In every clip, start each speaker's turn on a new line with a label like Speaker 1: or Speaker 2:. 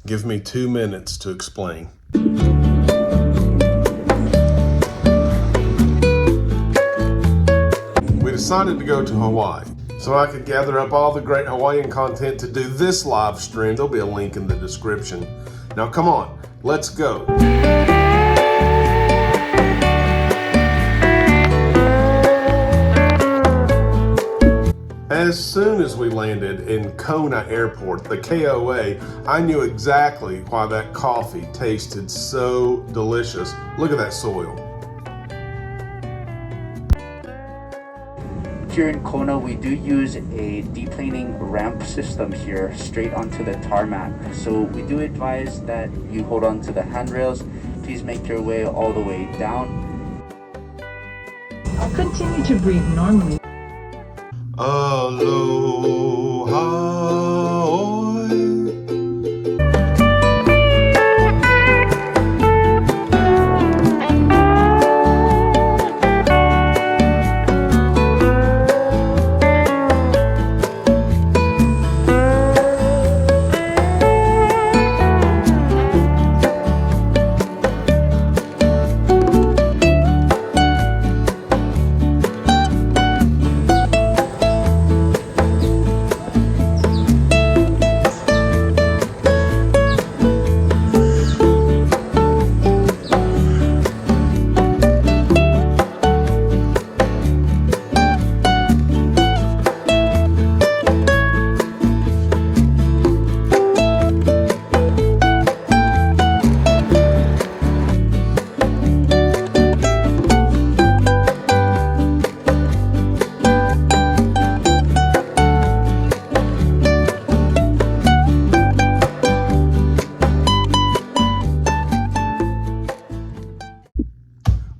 Speaker 1: Give me 2 minutes to explain. We decided to go to Hawaii so I could gather up all the great Hawaiian content to do this live stream. There'll be a link in the description. Now come on, let's go. As soon as we landed in Kona Airport, the KOA, I knew exactly why that coffee tasted so delicious. Look at that soil.
Speaker 2: Here in Kona, we do use a deplaning ramp system here straight onto the tarmac. So we do advise that you hold on to the handrails. Please make your way all the way down.
Speaker 3: I'll continue to breathe normally.
Speaker 1: Aloha.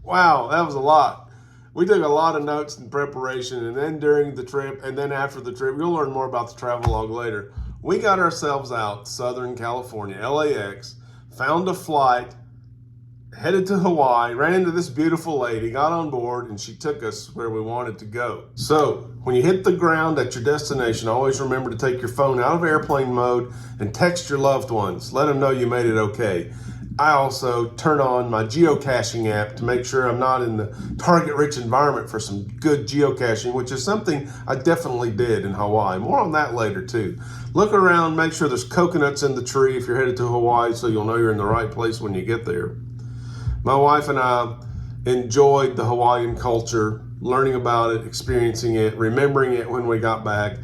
Speaker 1: Wow, that was a lot. We took a lot of notes in preparation, and then during the trip, and then after the trip, you'll learn more about the travel log later. We got ourselves out Southern California, LAX, found a flight, headed to Hawaii, ran into this beautiful lady, got on board, and she took us where we wanted to go. So when you hit the ground at your destination, always remember to take your phone out of airplane mode and text your loved ones. Let them know you made it okay. I also turn on my geocaching app to make sure I'm not in the target-rich environment for some good geocaching, which is something I definitely did in Hawaii. More on that later too. Look around, make sure there's coconuts in the tree if you're headed to Hawaii so you'll know you're in the right place when you get there. My wife and I enjoyed the Hawaiian culture, learning about it, experiencing it, remembering it when we got back,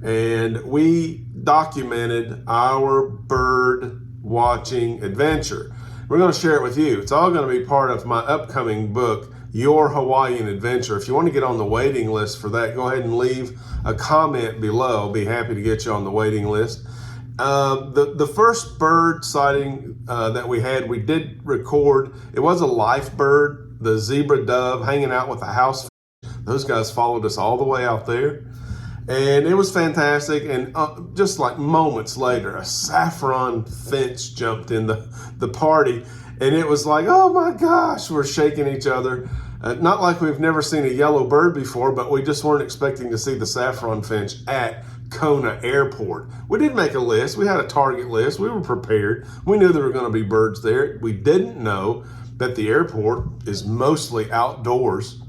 Speaker 1: and we documented our bird watching adventure. We're going to share it with you. It's all going to be part of my upcoming book, Your Hawaiian Adventure. If you want to get on the waiting list for that, go ahead and leave a comment below. I'll be happy to get you on the waiting list. The first bird sighting that we had, we did record. It was a life bird, the zebra dove, hanging out with a house. Those guys followed us all the way out there. And it was fantastic, and just like moments later, a saffron finch jumped in the party, and it was like, oh my gosh, we're shaking each other. Not like we've never seen a yellow bird before, but we just weren't expecting to see the saffron finch at Kona Airport. We did make a list. We had a target list. We were prepared. We knew there were going to be birds there. We didn't know that the airport is mostly outdoors.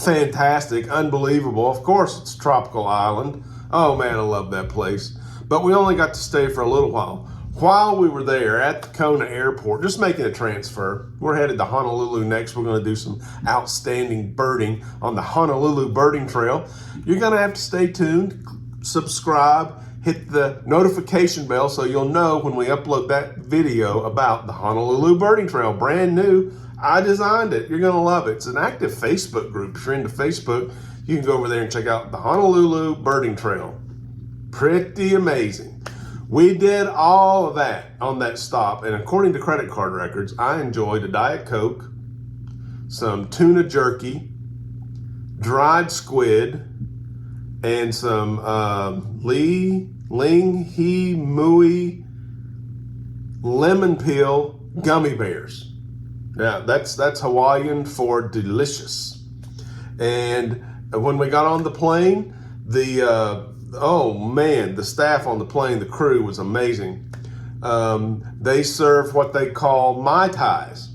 Speaker 1: Fantastic, unbelievable. Of course, it's a tropical island. Oh man, I love that place. But we only got to stay for a little while. While we were there at the Kona Airport, just making a transfer, we're headed to Honolulu next. We're going to do some outstanding birding on the Honolulu Birding Trail. You're going to have to stay tuned, subscribe, hit the notification bell so you'll know when we upload that video about the Honolulu Birding Trail, brand new. I designed it. You're going to love it. It's an active Facebook group. If you're into Facebook, you can go over there and check out the Honolulu Birding Trail. Pretty amazing. We did all of that on that stop, and according to credit card records, I enjoyed a Diet Coke, some tuna jerky, dried squid, and some ling he mui lemon peel gummy bears. Yeah, that's Hawaiian for delicious. And when we got on the plane, oh man, the staff on the plane, the crew was amazing. They serve what they call Mai Tais.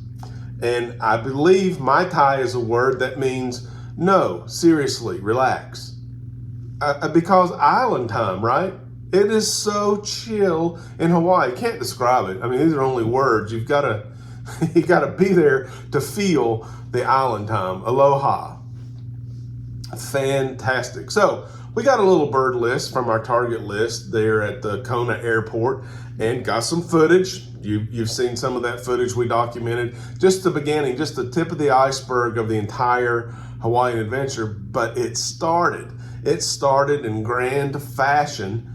Speaker 1: And I believe Mai Tai is a word that means, no, seriously, relax. Because island time, right? It is so chill in Hawaii. Can't describe it. I mean, these are only words. You gotta be there to feel the island time. Aloha. Fantastic. So we got a little bird list from our target list there at the Kona Airport and got some footage. You've seen some of that footage we documented. Just the beginning, just the tip of the iceberg of the entire Hawaiian Adventure, but it started in grand fashion.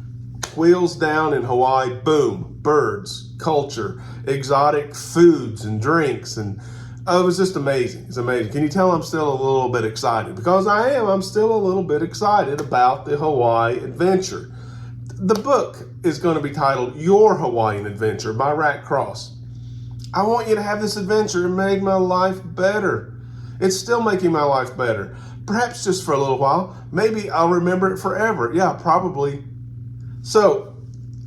Speaker 1: Wheels down in Hawaii, boom, birds, culture, exotic foods and drinks, and it was just amazing. It's amazing. Can you tell I'm still a little bit excited? Because I am. I'm still a little bit excited about the Hawaii Adventure. The book is going to be titled Your Hawaiian Adventure by Rat Cross. I want you to have this adventure. It made my life better. It's still making my life better. Perhaps just for a little while. Maybe I'll remember it forever. Yeah, probably. So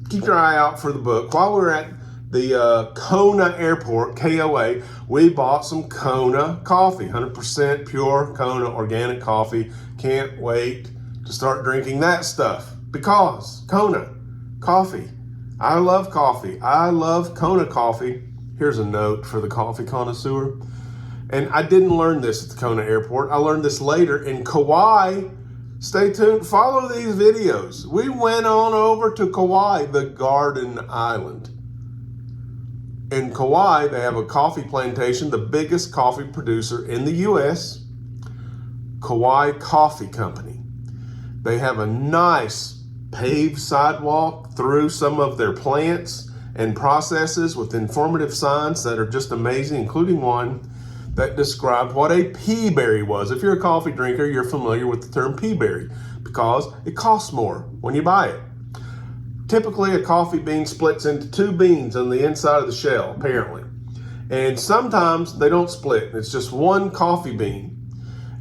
Speaker 1: keep your eye out for the book. While we were at the Kona Airport KOA, we bought some Kona coffee, 100% pure Kona organic coffee. Can't wait to start drinking that stuff because Kona coffee. I love coffee. I love Kona coffee. Here's a note for the coffee connoisseur. And I didn't learn this at the Kona Airport. I learned this later in Kauai. Stay tuned. Follow these videos. We went on over to Kauai, the Garden Island. In Kauai, they have a coffee plantation, the biggest coffee producer in the U.S., Kauai Coffee Company. They have a nice paved sidewalk through some of their plants and processes with informative signs that are just amazing, including one that described what a pea berry was. If you're a coffee drinker, you're familiar with the term pea berry because it costs more when you buy it. Typically, a coffee bean splits into two beans on the inside of the shell, apparently. And sometimes they don't split. It's just one coffee bean.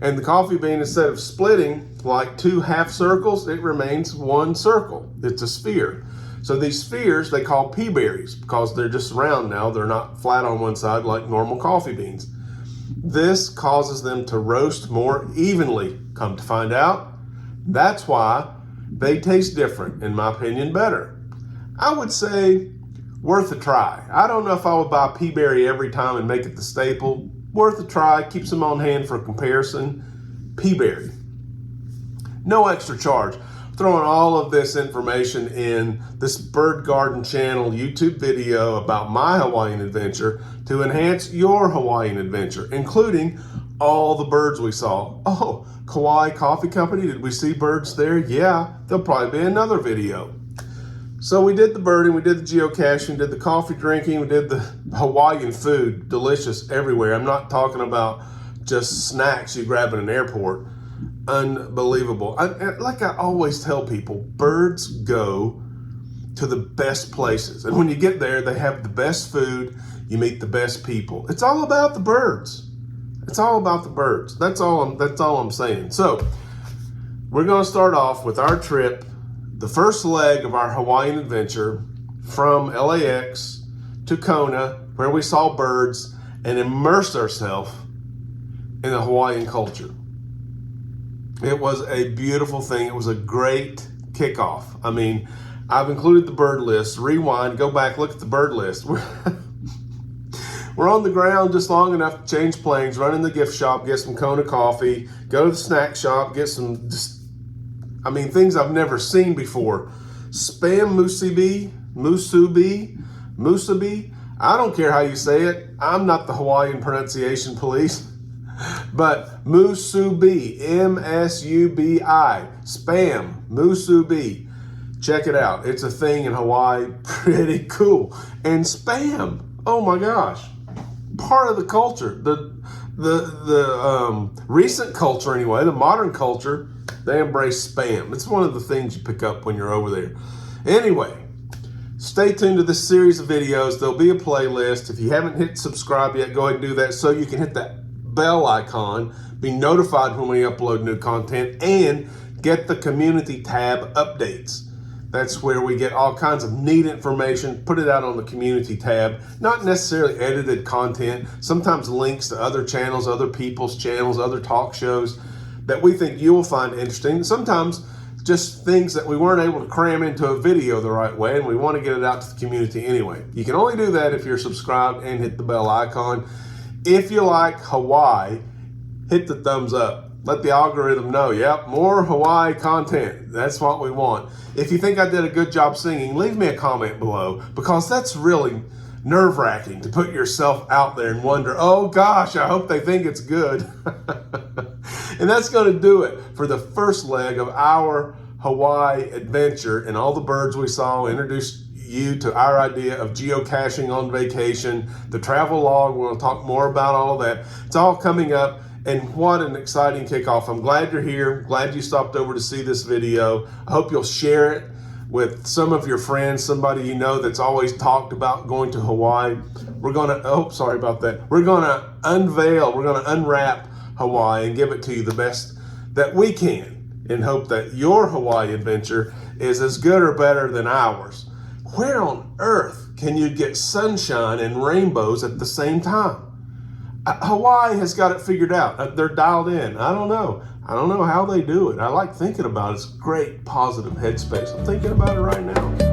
Speaker 1: And the coffee bean, instead of splitting like two half circles, it remains one circle. It's a sphere. So these spheres they call pea berries because they're just round now. They're not flat on one side like normal coffee beans. This causes them to roast more evenly. Come to find out, that's why they taste different, in my opinion, better. I would say worth a try. I don't know if I would buy pea berry every time and make it the staple. Worth a try, keeps them on hand for comparison. Pea berry. No extra charge. Throwing all of this information in this birdgarden channel YouTube video about my Hawaiian adventure to enhance your Hawaiian adventure, including all the birds we saw. Oh, Kauai Coffee Company, did we see birds there? Yeah, there'll probably be another video. So we did the birding, we did the geocaching, did the coffee drinking, we did the Hawaiian food, delicious everywhere. I'm not talking about just snacks you grab at an airport. Unbelievable. Like I always tell people, birds go to the best places. And when you get there, they have the best food, you meet the best people. It's all about the birds. It's all about the birds. That's all I'm saying. So we're going to start off with our trip, the first leg of our Hawaiian adventure from LAX to Kona, where we saw birds and immersed ourselves in the Hawaiian culture. It was a beautiful thing. It was a great kickoff. I mean, I've included the bird list. Rewind, go back, look at the bird list. We're on the ground just long enough to change planes, run in the gift shop, get some Kona coffee, go to the snack shop, get some, things I've never seen before. Spam musubi. I don't care how you say it. I'm not the Hawaiian pronunciation police. But musubi, M-S-U-B-I, spam, musubi. Check it out. It's a thing in Hawaii. Pretty cool. And spam, oh my gosh, part of the culture. The recent culture anyway, the modern culture, they embrace spam. It's one of the things you pick up when you're over there. Anyway, stay tuned to this series of videos. There'll be a playlist. If you haven't hit subscribe yet, go ahead and do that so you can hit that bell icon, be notified when we upload new content, and get the community tab updates. That's where we get all kinds of neat information, put it out on the community tab, not necessarily edited content, sometimes links to other channels, other people's channels, other talk shows that we think you will find interesting. Sometimes just things that we weren't able to cram into a video the right way, and we want to get it out to the community anyway. You can only do that if you're subscribed and hit the bell icon. If you like Hawaii, hit the thumbs up. Let the algorithm know, yep, more Hawaii content. That's what we want. If you think I did a good job singing, leave me a comment below, because that's really nerve-wracking to put yourself out there and wonder, oh gosh, I hope they think it's good. And that's going to do it for the first leg of our Hawaii adventure and all the birds we saw. Introduced you to our idea of geocaching on vacation, the travel log. We'll talk more about all of that. It's all coming up. And what an exciting kickoff. I'm glad you're here. Glad you stopped over to see this video. I hope you'll share it with some of your friends, somebody you know that's always talked about going to Hawaii. We're going to, oh, sorry about that. We're going to unveil, we're going to unwrap Hawaii and give it to you the best that we can, in hope that your Hawaii adventure is as good or better than ours. Where on earth can you get sunshine and rainbows at the same time? Hawaii has got it figured out. They're dialed in. I don't know how they do it. I like thinking about it. It's great positive headspace. I'm thinking about it right now.